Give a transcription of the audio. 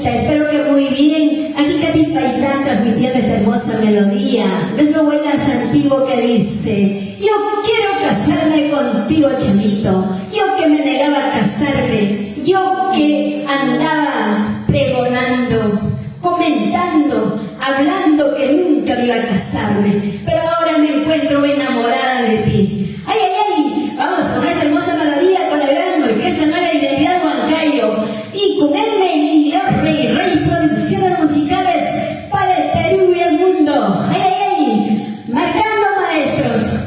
Espero que muy bien. Aquí Katy Paitán transmitiendo esta hermosa melodía. Nuestro buen antiguo que dice: yo quiero casarme contigo, chavito. Yo que me negaba a casarme. Yo que andaba pregonando, comentando, hablando que nunca me iba a casarme. Pero ahora me encuentro enamorada de ti. ¡Ay, ay, ay! Vamos con esa hermosa melodía con la gran orquesta nueva Identidad Huancayo. Y con Rey Producciones Musicales para el Perú y el mundo. ¡Ay, ay, ay! Marcando maestros.